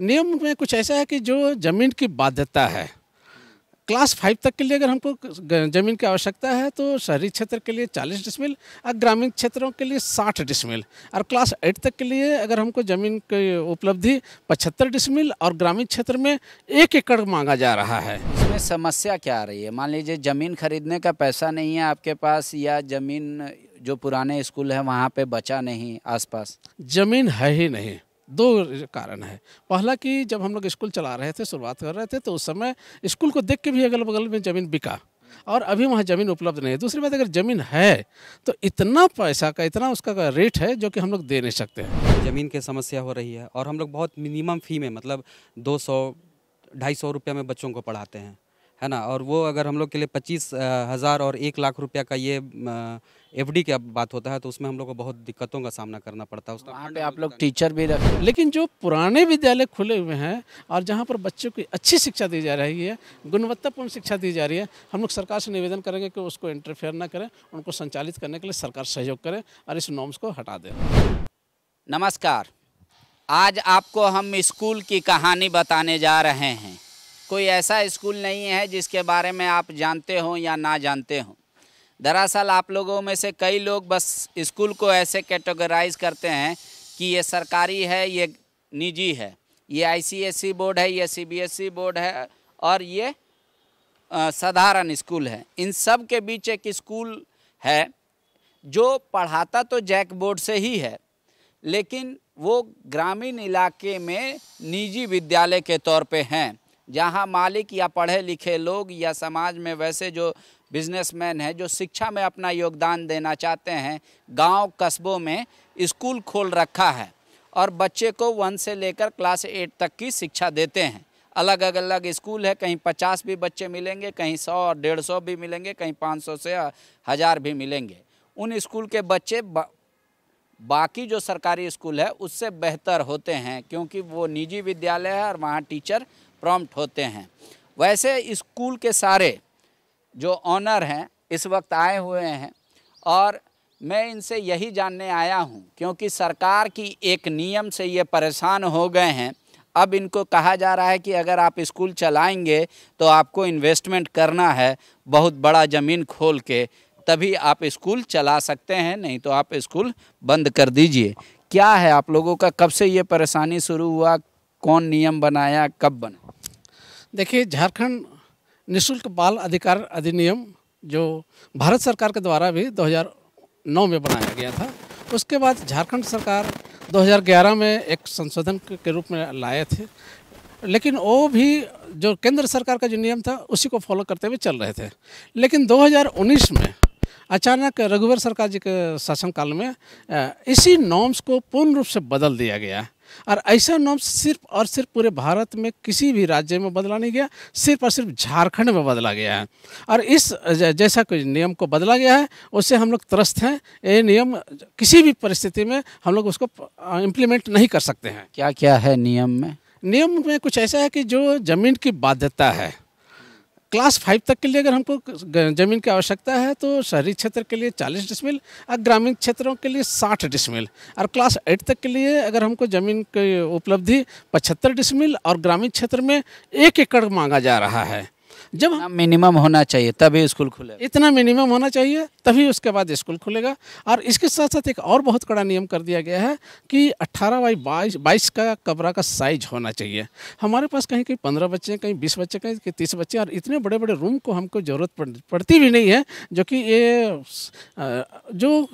नियम में कुछ ऐसा है कि जो ज़मीन की बाध्यता है, क्लास 5 तक के लिए अगर हमको ज़मीन की आवश्यकता है तो शहरी क्षेत्र के लिए 40 डिसमिल और ग्रामीण क्षेत्रों के लिए 60 डिसमिल, और क्लास 8 तक के लिए अगर हमको ज़मीन की उपलब्धि 75 डिसमिल और ग्रामीण क्षेत्र में 1 एकड़ मांगा जा रहा है। इसमें समस्या क्या आ रही है? मान लीजिए ज़मीन खरीदने का पैसा नहीं है आपके पास, या ज़मीन जो पुराने स्कूल है वहाँ पे बचा नहीं आसपास? ज़मीन है ही नहीं। 2 कारण है। पहला कि जब हम लोग स्कूल चला रहे थे, शुरुआत कर रहे थे, तो उस समय स्कूल को देख के भी अगल बगल में ज़मीन बिका, और अभी वहाँ ज़मीन उपलब्ध नहीं है। दूसरी बात, अगर ज़मीन है तो इतना पैसा का, इतना उसका रेट है जो कि हम लोग दे नहीं सकते हैं। ज़मीन की समस्या हो रही है और हम लोग बहुत मिनिमम फ़ी में, मतलब 200-250 रुपये में बच्चों को पढ़ाते हैं, है ना। और वो अगर हम लोग के लिए 25,000 और 1 लाख रुपया का ये एफडी की बात होता है, तो उसमें हम लोग को बहुत दिक्कतों का सामना करना पड़ता है। वहाँ पे आप लोग टीचर भी रखते हैं? लेकिन जो पुराने विद्यालय खुले हुए हैं और जहाँ पर बच्चों की अच्छी शिक्षा दी जा रही है, गुणवत्तापूर्ण शिक्षा दी जा रही है, हम लोग सरकार से निवेदन करेंगे कि उसको इंटरफेयर ना करें, उनको संचालित करने के लिए सरकार सहयोग करे और इस नॉर्म्स को हटा दे। नमस्कार, आज आपको हम स्कूल की कहानी बताने जा रहे हैं। कोई ऐसा स्कूल नहीं है जिसके बारे में आप जानते हो या ना जानते हो। दरअसल आप लोगों में से कई लोग बस स्कूल को ऐसे कैटेगराइज करते हैं कि ये सरकारी है, ये निजी है, ये आईसीएसई बोर्ड है, ये सीबीएसई बोर्ड है, और ये साधारण स्कूल है। इन सब के बीच एक स्कूल है जो पढ़ाता तो जैक बोर्ड से ही है, लेकिन वो ग्रामीण इलाके में निजी विद्यालय के तौर पे हैं, जहाँ मालिक या पढ़े लिखे लोग या समाज में वैसे जो बिजनेसमैन हैं जो शिक्षा में अपना योगदान देना चाहते हैं, गांव कस्बों में स्कूल खोल रखा है और बच्चे को 1 से लेकर क्लास 8 तक की शिक्षा देते हैं। अलग अलग स्कूल है, कहीं 50 भी बच्चे मिलेंगे, कहीं 100 और 150 भी मिलेंगे, कहीं 500 से 1000 भी मिलेंगे। उन स्कूल के बच्चे बाकी जो सरकारी स्कूल है उससे बेहतर होते हैं, क्योंकि वो निजी विद्यालय है और वहाँ टीचर प्रॉम्प्ट होते हैं। वैसे स्कूल के सारे जो ऑनर हैं इस वक्त आए हुए हैं और मैं इनसे यही जानने आया हूं, क्योंकि सरकार की एक नियम से ये परेशान हो गए हैं। अब इनको कहा जा रहा है कि अगर आप स्कूल चलाएंगे तो आपको इन्वेस्टमेंट करना है, बहुत बड़ा ज़मीन खोल के, तभी आप स्कूल चला सकते हैं, नहीं तो आप स्कूल बंद कर दीजिए। क्या है आप लोगों का, कब से ये परेशानी शुरू हुआ, कौन नियम बनाया, कब बना? देखिए, झारखंड निःशुल्क बाल अधिकार अधिनियम जो भारत सरकार के द्वारा भी 2009 में बनाया गया था, उसके बाद झारखंड सरकार 2011 में एक संशोधन के रूप में लाए थे, लेकिन वो भी जो केंद्र सरकार का जो नियम था उसी को फॉलो करते हुए चल रहे थे। लेकिन 2019 में अचानक रघुवर सरकार जी के शासनकाल में इसी नॉर्म्स को पूर्ण रूप से बदल दिया गया, और ऐसा नॉर्म्स सिर्फ और सिर्फ पूरे भारत में किसी भी राज्य में बदला नहीं गया, सिर्फ और सिर्फ झारखंड में बदला गया है। और इस जैसा कोई नियम को बदला गया है उससे हम लोग त्रस्त हैं। ये नियम किसी भी परिस्थिति में हम लोग उसको इम्प्लीमेंट नहीं कर सकते हैं। क्या क्या है नियम में? नियम में कुछ ऐसा है कि जो ज़मीन की बाध्यता है, क्लास 5 तक के लिए अगर हमको ज़मीन की आवश्यकता है तो शहरी क्षेत्र के लिए 40 डिसमिल और ग्रामीण क्षेत्रों के लिए 60 डिसमिल, और क्लास 8 तक के लिए अगर हमको ज़मीन की उपलब्धि 75 डिसमिल और ग्रामीण क्षेत्र में 1 एकड़ मांगा जा रहा है। जब मिनिमम होना चाहिए तभी स्कूल खुलेगा, इतना मिनिमम होना चाहिए तभी उसके बाद स्कूल खुलेगा। और इसके साथ साथ एक और बहुत कड़ा नियम कर दिया गया है कि 18x22 का कमरा का साइज होना चाहिए। हमारे पास कहीं कहीं 15 बच्चे, कहीं 20 बच्चे, कहीं 30 बच्चे, और इतने बड़े बड़े रूम को हमको ज़रूरत पड़ती भी नहीं है, जो कि ये जो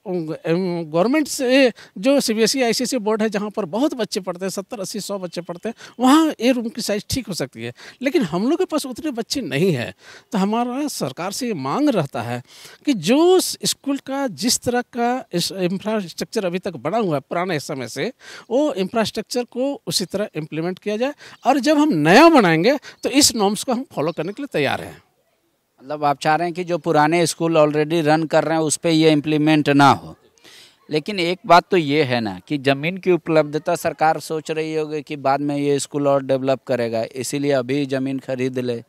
गवर्नमेंट से जो सीबीएसई आईसीएसई बोर्ड है जहाँ पर बहुत बच्चे पढ़ते हैं, 70, 80, 100 बच्चे पढ़ते हैं, वहाँ ये रूम की साइज़ ठीक हो सकती है। लेकिन हम लोग के पास उतने बच्चे नहीं हैं, तो हमारा सरकार से ये मांग रहता है कि जो स्कूल का जिस तरह का इंफ्रास्ट्रक्चर अभी तक बना हुआ है पुराने समय से, वो इंफ्रास्ट्रक्चर को उसी तरह इम्प्लीमेंट किया जाए, और जब हम नया बनाएंगे तो इस नॉर्म्स को हम फॉलो करने के लिए तैयार हैं। मतलब आप चाह रहे हैं कि जो पुराने स्कूल ऑलरेडी रन कर रहे हैं उस पर ये इम्प्लीमेंट ना हो। लेकिन एक बात तो ये है ना कि ज़मीन की उपलब्धता सरकार सोच रही होगी कि बाद में ये स्कूल और डेवलप करेगा, इसीलिए अभी ज़मीन खरीद ले।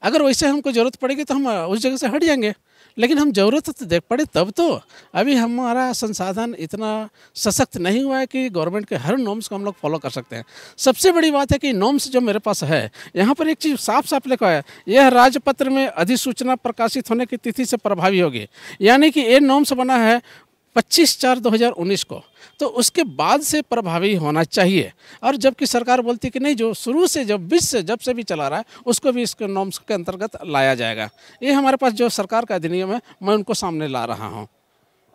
अगर वैसे हमको ज़रूरत पड़ेगी तो हम उस जगह से हट जाएंगे, लेकिन हम ज़रूरत तो देख पड़े तब तो। अभी हमारा संसाधन इतना सशक्त नहीं हुआ है कि गवर्नमेंट के हर नॉर्म्स को हम लोग फॉलो कर सकते हैं। सबसे बड़ी बात है कि नॉर्म्स जो मेरे पास है, यहाँ पर एक चीज़ साफ साफ लिखा है, यह राजपत्र में अधिसूचना प्रकाशित होने की तिथि से प्रभावी होगी। यानी कि ये नॉर्म्स बना है 25/4/2019 को, तो उसके बाद से प्रभावी होना चाहिए। और जबकि सरकार बोलती कि नहीं, जो शुरू से जब से भी चला रहा है उसको भी इसके नॉर्म्स के अंतर्गत लाया जाएगा। ये हमारे पास जो सरकार का अधिनियम है, मैं उनको सामने ला रहा हूँ।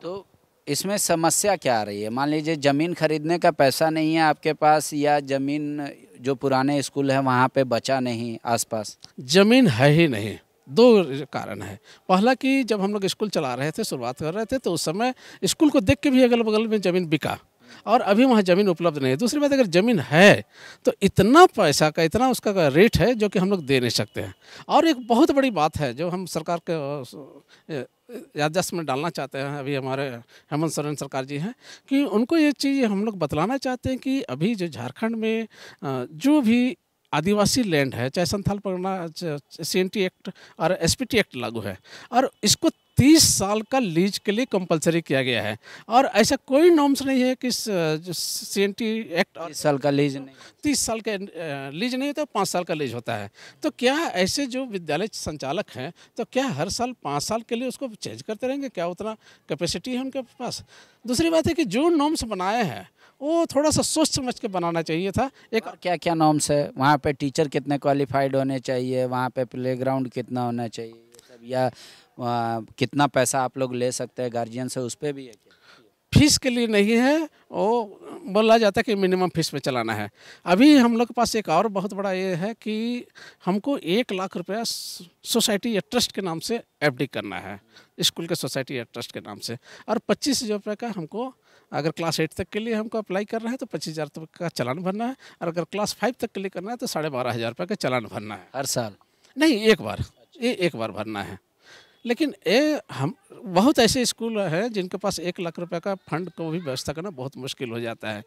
तो इसमें समस्या क्या आ रही है? मान लीजिए ज़मीन खरीदने का पैसा नहीं है आपके पास, या ज़मीन जो पुराने स्कूल है वहाँ पे बचा नहीं आसपास? ज़मीन है ही नहीं। दो कारण है। पहला कि जब हम लोग स्कूल चला रहे थे, शुरुआत कर रहे थे, तो उस समय स्कूल को देख के भी अगल बगल में ज़मीन बिका, और अभी वहाँ ज़मीन उपलब्ध नहीं है। दूसरी बात, अगर ज़मीन है तो इतना पैसा का, इतना उसका रेट है जो कि हम लोग दे नहीं सकते हैं। और एक बहुत बड़ी बात है जो हम सरकार के याददाश्त में डालना चाहते हैं, अभी हमारे हेमंत सोरेन सरकार जी हैं, कि उनको ये चीज़ हम लोग बतलाना चाहते हैं कि अभी जो झारखंड में जो भी आदिवासी लैंड है, चाहे संथाल परगना CNT एक्ट और SPT एक्ट लागू है, और इसको 30 साल का लीज के लिए कंपलसरी किया गया है। और ऐसा कोई नॉर्म्स नहीं है कि CNT एक्ट और 30 साल का लीज नहीं? 30 साल का लीज नहीं होता, 5 साल का लीज होता है। तो क्या ऐसे जो विद्यालय संचालक हैं, तो क्या हर साल 5 साल के लिए उसको चेंज करते रहेंगे? क्या उतना कैपेसिटी है उनके पास? दूसरी बात है कि जो नॉर्म्स बनाए हैं वो थोड़ा सा सोच समझ के बनाना चाहिए था। एक और क्या क्या नॉर्म्स है वहाँ पे? टीचर कितने क्वालिफाइड होने चाहिए, वहाँ पे प्लेग्राउंड कितना होना चाहिए, ये सब, या कितना पैसा आप लोग ले सकते हैं गार्जियन से, उस पर भी है क्या? फीस के लिए नहीं है, वो बोला जाता है कि मिनिमम फीस पे चलाना है। अभी हम लोग के पास एक और बहुत बड़ा ये है कि हमको 1 लाख रुपया सोसाइटी या ट्रस्ट के नाम से FD करना है, स्कूल के सोसाइटी या ट्रस्ट के नाम से, और 25,000 रुपये का हमको, अगर क्लास 8 तक के लिए हमको अप्लाई करना है तो 25,000 रुपये का चालान भरना है, और अगर क्लास 5 तक के लिए करना है तो 12,500 रुपये का चालान भरना है। हर साल? नहीं, एक बार, ये एक बार भरना है। लेकिन हम बहुत ऐसे स्कूल हैं जिनके पास 1 लाख रुपए का फंड को भी व्यवस्था करना बहुत मुश्किल हो जाता है।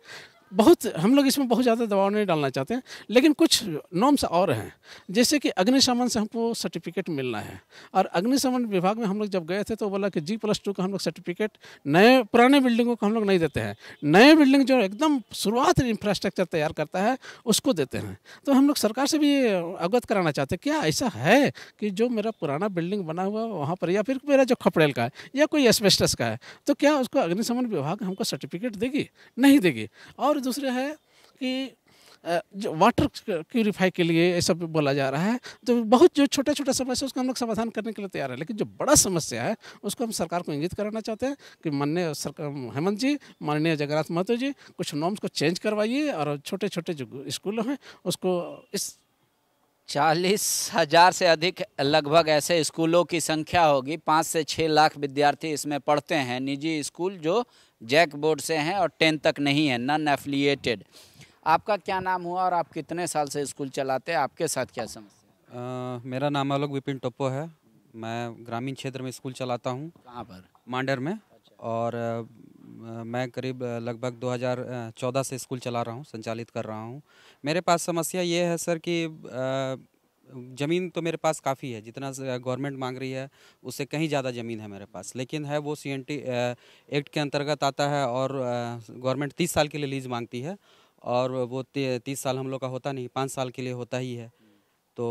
बहुत, हम लोग इसमें बहुत ज़्यादा दबाव नहीं डालना चाहते हैं, लेकिन कुछ नॉर्म्स और हैं। जैसे कि अग्निशमन से हमको सर्टिफिकेट मिलना है, और अग्निशमन विभाग में हम लोग जब गए थे तो बोला कि G+2 का हम लोग सर्टिफिकेट नए पुराने बिल्डिंगों को हम लोग नहीं देते हैं, नए बिल्डिंग जो एकदम शुरुआत इंफ्रास्ट्रक्चर तैयार करता है उसको देते हैं। तो हम लोग सरकार से भी अवगत कराना चाहते हैं, क्या ऐसा है कि जो मेरा पुराना बिल्डिंग बना हुआ वहाँ पर, या फिर मेरा जो खपड़ेल का है या कोई एस्बेस्टस का है, तो क्या उसको अग्निशमन विभाग हमको सर्टिफिकेट देगी? नहीं देगी। और दूसरा है कि जो वाटर प्यूरीफाई के लिए ये सब बोला जा रहा है, तो बहुत जो छोटा छोटा समस्या उसका हम लोग समाधान करने के लिए तैयार है, लेकिन जो बड़ा समस्या है उसको हम सरकार को इंगित कराना चाहते हैं कि माननीय हेमंत जी, माननीय जगन्नाथ महतो जी, कुछ नॉर्म्स को चेंज करवाइए, और छोटे छोटे जो स्कूल हैं उसको इस 40,000 से अधिक लगभग ऐसे स्कूलों की संख्या होगी। 5 से 6 लाख विद्यार्थी इसमें पढ़ते हैं। निजी स्कूल जो जैक बोर्ड से हैं और 10 तक नहीं है, नॉन एफिलिएटेड। आपका क्या नाम हुआ और आप कितने साल से स्कूल चलाते हैं? आपके साथ क्या समस्या? मेरा नाम आलोक विपिन टोप्पो है। मैं ग्रामीण क्षेत्र में स्कूल चलाता हूँ। कहाँ पर? मांडर में। और मैं करीब लगभग 2014 से स्कूल चला रहा हूँ, संचालित कर रहा हूँ। मेरे पास समस्या ये है सर कि ज़मीन तो मेरे पास काफ़ी है, जितना गवर्नमेंट मांग रही है उससे कहीं ज़्यादा ज़मीन है मेरे पास, लेकिन है वो CNT एक्ट के अंतर्गत आता है, और गवर्नमेंट 30 साल के लिए लीज मांगती है, और वो 30 साल हम लोग का होता नहीं, 5 साल के लिए होता ही है। तो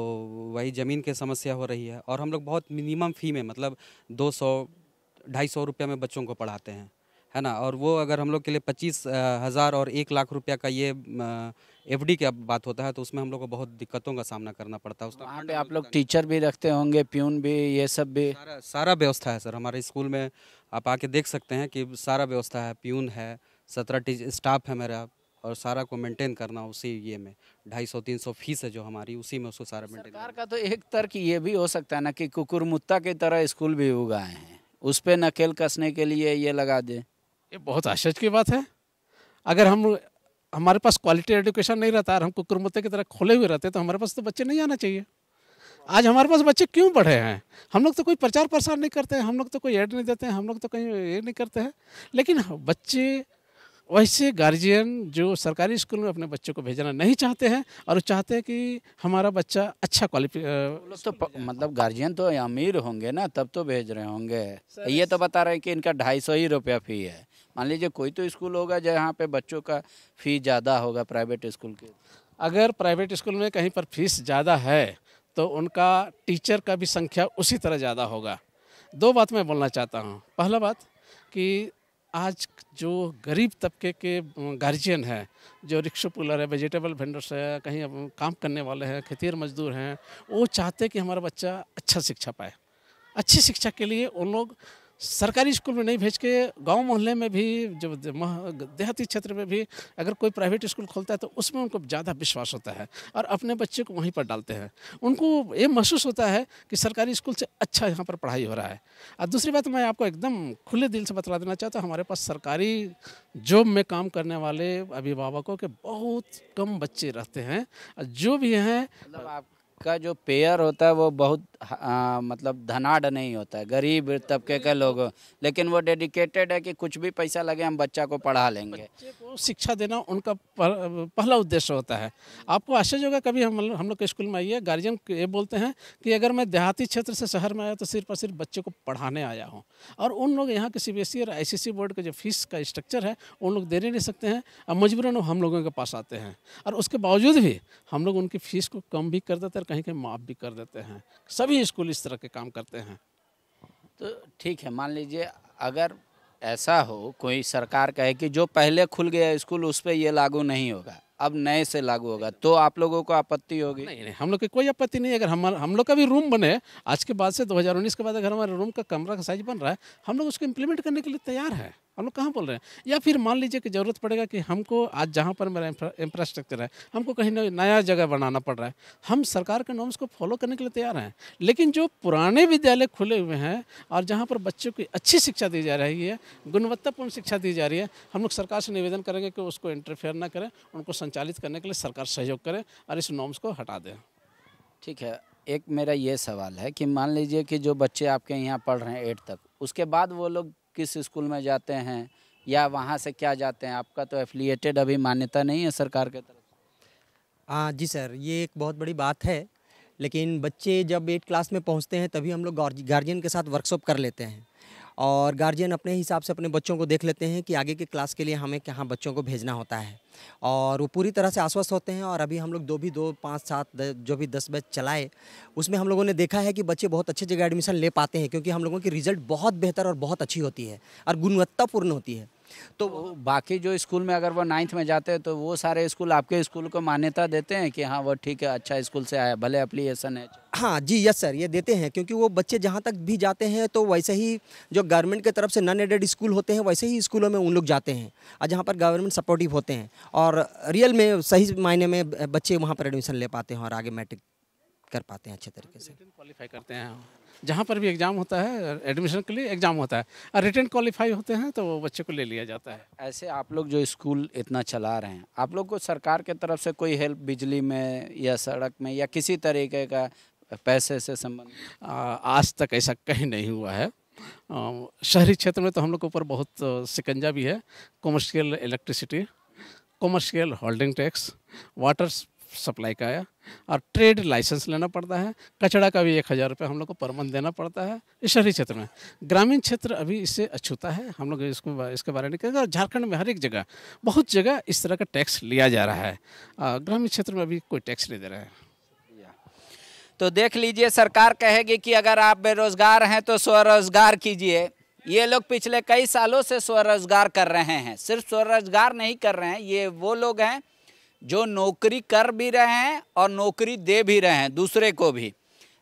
वही ज़मीन की समस्या हो रही है, और हम लोग बहुत मिनिमम फ़ी में, मतलब 200-250 रुपये में बच्चों को पढ़ाते हैं, है ना। और वो अगर हम लोग के लिए 25,000 और 1 लाख रुपया का ये FD की बात होता है, तो उसमें हम लोग को बहुत दिक्कतों का सामना करना पड़ता है। उसमें वहाँ पे आप लोग टीचर भी रखते होंगे, प्यून भी, ये सब भी? सारा व्यवस्था है सर हमारे स्कूल में। आप आके देख सकते हैं कि सारा व्यवस्था है, प्यून है, 17 स्टाफ है मेरा, और सारा को मेंटेन करना उसी ये में 250-300 फीस है जो हमारी, उसी में उसको सारा मेंटेन। सरकार का तो एक तर्क ये भी हो सकता है ना कि कुकुरमुत्ता की तरह स्कूल भी उगाए हैं, उस पर नकेल कसने के लिए ये लगा दे। ये बहुत आश्चर्य की बात है। अगर हमारे पास क्वालिटी एजुकेशन नहीं रहता और हम कुकुरमुत्ते की तरह खोले हुए रहते तो हमारे पास तो बच्चे नहीं आना चाहिए। आज हमारे पास बच्चे क्यों बढ़े हैं? हम लोग तो कोई प्रचार प्रसार नहीं करते हैं, हम लोग तो कोई ऐड नहीं देते हैं, हम लोग तो कहीं ये नहीं करते हैं, लेकिन बच्चे वैसे गार्जियन जो सरकारी स्कूल में अपने बच्चों को भेजना नहीं चाहते हैं और वो चाहते हैं कि हमारा बच्चा अच्छा वो लोग तो मतलब गार्जियन तो अमीर होंगे ना, तब तो भेज रहे होंगे। ये तो बता रहे हैं कि इनका 250 ही रुपया फ़ी है। मान लीजिए कोई तो स्कूल होगा जहाँ पे बच्चों का फ़ी ज़्यादा होगा प्राइवेट स्कूल के। अगर प्राइवेट स्कूल में कहीं पर फीस ज़्यादा है तो उनका टीचर का भी संख्या उसी तरह ज़्यादा होगा। दो बात मैं बोलना चाहता हूँ। पहला बात कि आज जो गरीब तबके के गार्जियन हैं, जो रिक्शा पुलर है, वेजिटेबल वेंडर्स है, कहीं काम करने वाले हैं, खेतीहर मजदूर हैं, वो चाहते हैं कि हमारा बच्चा अच्छा शिक्षा पाए। अच्छी शिक्षा के लिए उन लोग सरकारी स्कूल में नहीं भेज के गांव मोहल्ले में भी, जो देहाती क्षेत्र में भी अगर कोई प्राइवेट स्कूल खोलता है तो उसमें उनको ज़्यादा विश्वास होता है और अपने बच्चे को वहीं पर डालते हैं। उनको ये महसूस होता है कि सरकारी स्कूल से अच्छा यहाँ पर पढ़ाई हो रहा है। और दूसरी बात मैं आपको एकदम खुले दिल से बता देना चाहता हूँ, हमारे पास सरकारी जॉब में काम करने वाले अभिभावकों के बहुत कम बच्चे रहते हैं। जो भी हैं, मतलब आपका जो पेयर होता है वो बहुत मतलब धनाढ़ नहीं होता है, गरीब तबके के लोग, लेकिन वो डेडिकेटेड है कि कुछ भी पैसा लगे हम बच्चा को पढ़ा लेंगे। बच्चे को शिक्षा देना उनका पहला उद्देश्य होता है। आपको आश्चर्य होगा, कभी हम लोग के स्कूल में आइए, गार्जियन ये बोलते हैं कि अगर मैं देहाती क्षेत्र से शहर में आया तो सिर्फ और सिर्फ बच्चे को पढ़ाने आया हूँ। और उन लोग यहाँ के CBSE और ICC बोर्ड के जो फीस का स्ट्रक्चर है उन लोग दे नहीं सकते हैं और मजबूरन हम लोगों के पास आते हैं। और उसके बावजूद भी हम लोग उनकी फ़ीस को कम भी कर देते हैं और कहीं कहीं माफ़ भी कर देते हैं। सभी स्कूल इस तरह के काम करते हैं। तो ठीक है, मान लीजिए अगर ऐसा हो, कोई सरकार कहे कि जो पहले खुल गया स्कूल उस पर ये लागू नहीं होगा, अब नए से लागू होगा, तो आप लोगों को आपत्ति होगी? नहीं नहीं, हम लोग की कोई आपत्ति नहीं है। अगर हम लोग का भी रूम बने आज के बाद से, 2019 के बाद अगर हमारे रूम का कमरा का साइज बन रहा है, हम लोग उसको इम्प्लीमेंट करने के लिए तैयार है। हम लोग कहाँ बोल रहे हैं। या फिर मान लीजिए कि ज़रूरत पड़ेगा कि हमको आज जहाँ पर मेरा इंफ्रास्ट्रक्चर है, हमको कहीं नया जगह बनाना पड़ रहा है, हम सरकार के नॉर्म्स को फॉलो करने के लिए तैयार हैं। लेकिन जो पुराने विद्यालय खुले हुए हैं और जहाँ पर बच्चों की अच्छी शिक्षा दी जा रही है, गुणवत्तापूर्ण शिक्षा दी जा रही है, हम लोग सरकार से निवेदन करेंगे कि उसको इंटरफेयर ना करें, उनको संचालित करने के लिए सरकार सहयोग करे और इस नॉर्म्स को हटा दें। ठीक है, एक मेरा ये सवाल है कि मान लीजिए कि जो बच्चे आपके यहाँ पढ़ रहे हैं 8 तक, उसके बाद वो लोग किस स्कूल में जाते हैं या वहाँ से क्या जाते हैं? आपका तो एफिलिएटेड अभी मान्यता नहीं है सरकार के तरफ से। हाँ जी सर, ये एक बहुत बड़ी बात है। लेकिन बच्चे जब 8 क्लास में पहुँचते हैं तभी हम लोग गार्जियन के साथ वर्कशॉप कर लेते हैं और गार्जियन अपने हिसाब से अपने बच्चों को देख लेते हैं कि आगे के क्लास के लिए हमें कहाँ बच्चों को भेजना होता है और वो पूरी तरह से आश्वस्त होते हैं। और अभी हम लोग 2, 5, 7 जो भी 10 बैच चलाए, उसमें हम लोगों ने देखा है कि बच्चे बहुत अच्छी जगह एडमिशन ले पाते हैं क्योंकि हम लोगों की रिजल्ट बहुत बेहतर और बहुत अच्छी होती है और गुणवत्तापूर्ण होती है। तो बाकी जो स्कूल में अगर वो 9th में जाते हैं तो वो सारे स्कूल आपके स्कूल को मान्यता देते हैं कि हाँ वो ठीक है, अच्छा स्कूल से आया, भले एप्लीकेशन है? हाँ जी, यस सर, ये देते हैं क्योंकि वो बच्चे जहाँ तक भी जाते हैं तो वैसे ही जो गवर्नमेंट की तरफ से नॉन एडेड स्कूल होते हैं वैसे ही स्कूलों में उन लोग जाते हैं और जहाँ पर गवर्नमेंट सपोर्टिव होते हैं और रियल में सही मायने में बच्चे वहाँ पर एडमिशन ले पाते हैं और आगे मैट्रिक कर पाते हैं अच्छे तरीके से। रिटन क्वालिफाई करते हैं, जहाँ पर भी एग्ज़ाम होता है, एडमिशन के लिए एग्ज़ाम होता है और रिटन क्वालिफाई होते हैं तो वो बच्चे को ले लिया जाता है। ऐसे आप लोग जो स्कूल इतना चला रहे हैं, आप लोग को सरकार के तरफ से कोई हेल्प बिजली में या सड़क में या किसी तरीके का पैसे से संबंधित? आज तक ऐसा कहीं नहीं हुआ है। शहरी क्षेत्र में तो हम लोग के ऊपर बहुत शिकंजा भी है। Commercial electricity, commercial holding tax, water supply का है और ट्रेड लाइसेंस लेना पड़ता है। कचड़ा का भी 1000 रुपये हम लोग को पर मंथ देना पड़ता है इस शहरी क्षेत्र में। ग्रामीण क्षेत्र अभी इससे अछूता है, हम लोग इसके बारे में कहेंगे। और झारखंड में हर एक जगह, बहुत जगह इस तरह का टैक्स लिया जा रहा है। ग्रामीण क्षेत्र में अभी कोई टैक्स नहीं दे रहा है। तो देख लीजिए, सरकार कहेगी कि अगर आप बेरोजगार हैं तो स्वरोजगार कीजिए। ये लोग पिछले कई सालों से स्वरोजगार कर रहे हैं। सिर्फ स्वरोजगार नहीं कर रहे हैं, ये वो लोग हैं जो नौकरी कर भी रहे हैं और नौकरी दे भी रहे हैं दूसरे को भी।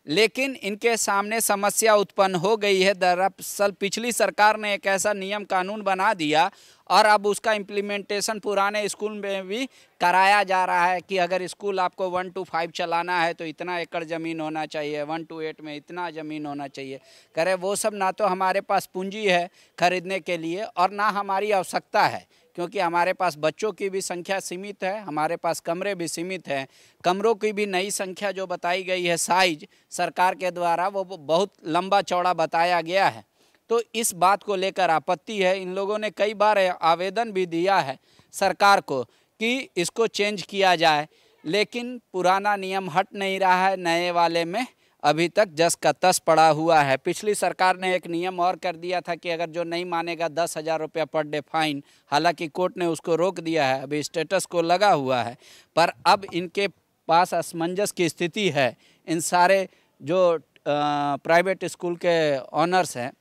लेकिन इनके सामने समस्या उत्पन्न हो गई है। दरअसल पिछली सरकार ने एक ऐसा नियम कानून बना दिया और अब उसका इम्प्लीमेंटेशन पुराने स्कूल में भी कराया जा रहा है कि अगर स्कूल आपको 1 to 5 चलाना है तो इतना एकड़ ज़मीन होना चाहिए, 1 to 8 में इतना ज़मीन होना चाहिए। करे वो सब ना तो हमारे पास पूंजी है खरीदने के लिए और ना हमारी आवश्यकता है, क्योंकि हमारे पास बच्चों की भी संख्या सीमित है, हमारे पास कमरे भी सीमित हैं। कमरों की भी नई संख्या जो बताई गई है, साइज सरकार के द्वारा, वो बहुत लंबा चौड़ा बताया गया है। तो इस बात को लेकर आपत्ति है। इन लोगों ने कई बार आवेदन भी दिया है सरकार को कि इसको चेंज किया जाए, लेकिन पुराना नियम हट नहीं रहा है। नए वाले में अभी तक जस का तस पड़ा हुआ है। पिछली सरकार ने एक नियम और कर दिया था कि अगर जो नहीं मानेगा 10,000 रुपया पर डे फाइन। हालांकि कोर्ट ने उसको रोक दिया है, अभी स्टेटस को लगा हुआ है। पर अब इनके पास असमंजस की स्थिति है, इन सारे जो प्राइवेट स्कूल के ऑनर्स हैं,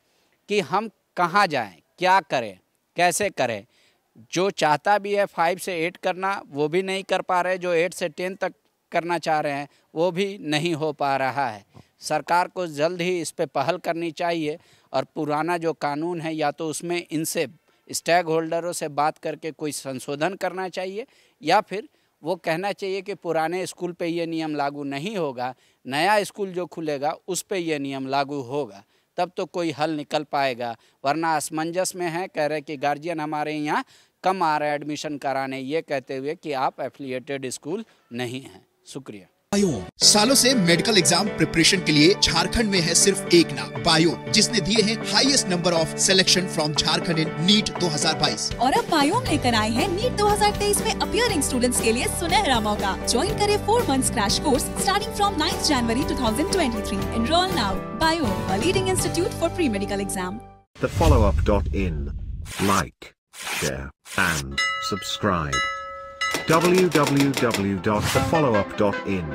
कि हम कहाँ जाएं, क्या करें, कैसे करें। जो चाहता भी है 5 से 8 करना वो भी नहीं कर पा रहे, जो 8 से 10 तक करना चाह रहे हैं वो भी नहीं हो पा रहा है। सरकार को जल्द ही इस पे पहल करनी चाहिए और पुराना जो कानून है या तो उसमें इनसे स्टेक होल्डरों से बात करके कोई संशोधन करना चाहिए, या फिर वो कहना चाहिए कि पुराने स्कूल पे ये नियम लागू नहीं होगा, नया स्कूल जो खुलेगा उस पे ये नियम लागू होगा, तब तो कोई हल निकल पाएगा। वरना असमंजस में है, कह रहे कि गार्जियन हमारे यहाँ कम आ रहे हैं एडमिशन कराने, ये कहते हुए कि आप एफिलिएटेड स्कूल नहीं हैं। शुक्रिया। बायोन सालों से मेडिकल एग्जाम प्रिपरेशन के लिए झारखंड में है सिर्फ एक नाम, बायोन, जिसने दिए हैं highest number of selection from Jharkhand in NEET 2022। और अब बायोन लेकर आए हैं नीट 2023 में अपीयरिंग स्टूडेंट्स के लिए सुनहरा मौका। ज्वाइन करें 4 months crash course starting from 9 January 2023। Enroll now. Bayon, a leading institute for pre-medical exam. thefollowup.in. Like, share and subscribe. www.thefollowup.in